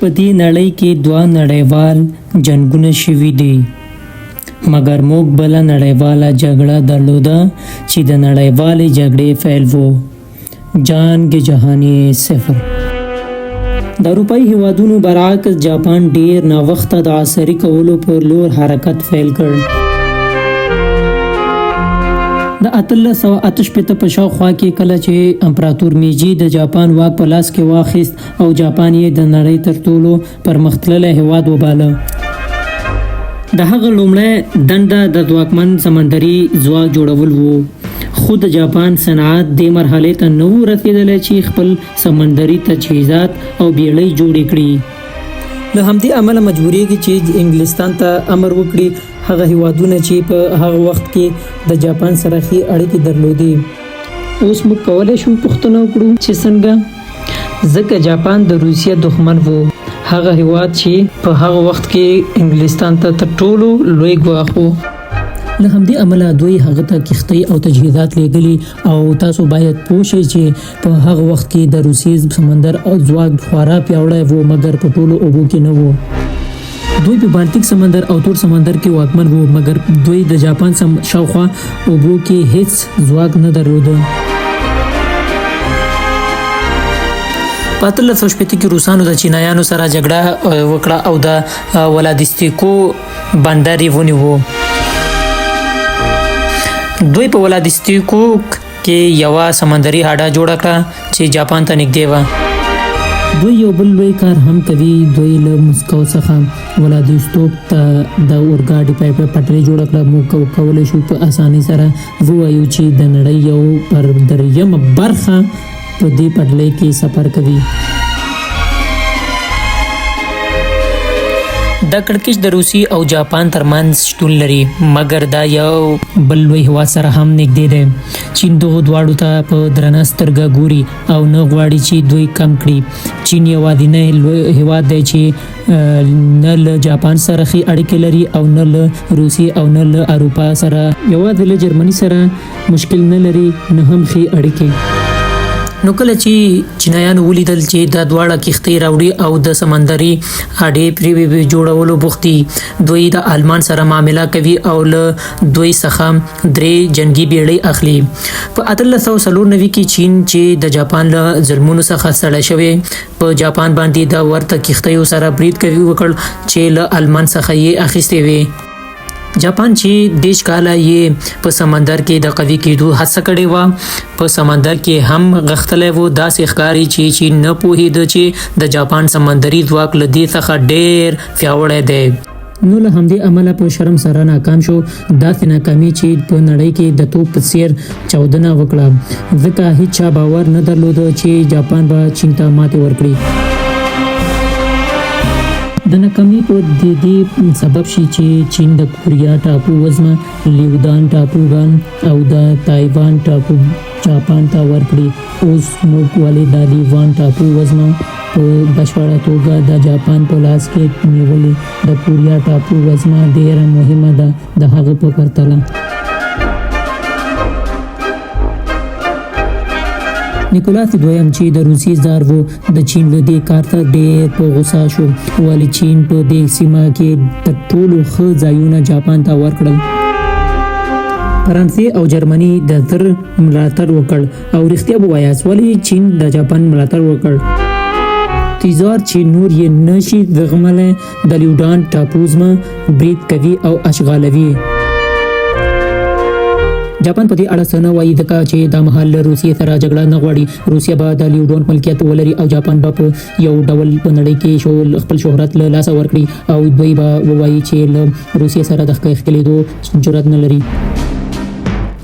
په دې نړۍ کې دوه نړیوال جنګونه شوي دي، مګر موږ بله نړیواله جګړه درلوده چې د نړیوالې جګړې پیل و. جنګ جهانی صفر. د اروپایي هیوادونو برعکس جاپان ډیر ناوخته د عصري کولو پر لور حرکت پیل کړ. د 1858 په شاوخوا کې کله چې امپراتور میجي د جاپان واک په لاس کې واخیست او جاپان یې د نړۍ تر ټولو پرمختللی هیواد وباله. د هغه لومړی دنده د ځواکمن سمندري ځواک جوړول وو، خو د جاپان صنعت دې مرحلې ته نه و رسېدلی چې خپل سمندري تجهیزات او بیړۍ جوړې کړي. له همدې امله مجبورېږي چې انګلستان ته امر وکړي، هغه هیوادونه چې په هغه وخت کې د جاپان سره ښې اړیکې درلودې. اوس موږ کولی شو پوښتنه وکړو چې څنګه، ځکه جاپان د روسیې دښمن و، هغه هیواد چې په هغه وخت کې انګلستان ته تر ټولو لوی ګواښ و. له همدې امله دوی هغه ته کښتۍ او تجهیزات لیږلي، او تاسو باید پوه شئ چې په هغه وخت کې د روسیې سمندر او ځواک خورا پیاوړی و، مګر په ټولو اوبو کې نه و. دوی په بالتیک سمندر او تور سمندر کې واکمن وو، مګر دوی د جاپان شاوخوا اوبو کې هیڅ ځواک نه درلوده. په 1860 کې روسانو د چینایانو سره جګړه وکړه او د ولادیستیکو بندر یې ونیو. دوی په ولادیستیکو کې یوه سمندري هډه جوړه کړه چې جاپان ته نږدې وه. دوی یو بل لوی کار هم کوي، دوی له مسکو څخه ولادیستوک ته د اورګاډي پټلۍ جوړه کړه. موږ کولی شو په اسانۍ سره ووایو چې د نړۍ یو پر دریمه برخه په دې پټلۍ کې سفر کوي. دا کړکېچ د روسي او جاپان ترمنځ شتون لري، مګر دا یو بل لوی هیواد سره هم نږدې دی. چین دغو دواړو ته په درنه سترګه ګوري او نه غواړي چې دوی کم کړي. چین یوازینی لوی هیواد دی چې نه له جاپان سره ښې اړیکې لري او نه له روسیې او نه له اروپا سره. یوازې له جرمني سره مشکل نه لري، نه هم ښې اړیکې. نو کله چې چینایانو ولیدل چې دا دواړه کښتۍ راوړي او د سمندري هډې پرې جوړولو بوخت دي، دوی د آلمان سره معامله کوي او له دوی څخه 3 جنګي بیړۍ اخلي. په 1894 کې چین چې د جاپان له ظلمونو څخه ستړی شوی، په جاپان باندې د ورته کښتیو سره برید وکړ چې له آلمان څخه یې اخیستې وې. جاپان چې 10 کاله یې په سمندر کې د قوي کېدو هڅه کړې وه، په سمندر کې هم غښتلی و. داسې ښکاري چې چین نه پوهېده چې د جاپان سمندري ځواک له دې څخه ډېر پیاوړی دی. نو له همدې امله په شرم سره ناکام شو. داسې ناکامي چې په نړۍ کې د توپ په څېر چاودنه وکړه، ځکه هیڅ چا باور نه درلوده چې جاپان به چین ته ماتې ورکړي. د ناکامۍ په دې سبب شي چې چین د کوریا ټاپو وزمه، لیودان ټاپوګان او د تایوان ټاپو جاپان ته ورکړي. اوس موږ ولې د لیوان ټاپو وزمه په بشپړه توګه د جاپان په لاس کې نیولې؟ د کوریا ټاپو وزمه ډېره مهمه ده د هغه په پرتله. نیکولاس دویم چې د روسیې زار و، د چین له دې کار ته ډېر په غوسه شو، ولې چین په دې سیمه کې تر ټولو ښه ځایونه جاپان ته ورکړل. فرانسې او جرمني د زر ملاتړ وکړ. او رښتیا ووایاست، ولې چین د جاپان ملاتړ وکړ؟ تیزار چې نور یې نشي زغملی، د لیودان ټاپو وزمه برید کوي او اشغالوي. جاپان په دې اړه څه نه وایي، ځکه چې دا مهال له روسیې سره جګړه نه غواړي. روسیه به د لیودان ملکیت ولري او جاپان به په یو ډول په نړۍ کې خپل شهرت له لاسه ورکړي، او دوی به ووایي چې له روسیې سره د ښکېلېدو جرأت نه لري.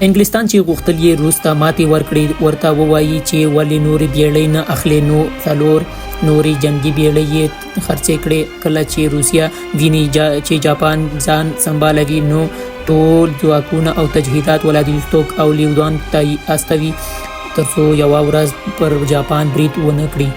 انګلستان چې غوښتل یې روس ته ماتې ورکړي، ورته ووایي چې ولې نورې بیړۍ نه اخلي. نو 4 نورې جنګي بیړۍ یې خرڅې کړې. کله چې روسیه ویني چې جاپان ځان سنبالوي، نو ټول ځواکونه او تجهیزات ولادیستوک او لیودان ته استوي، ترڅو یوه ورځ پر جاپان برید ونه کړي.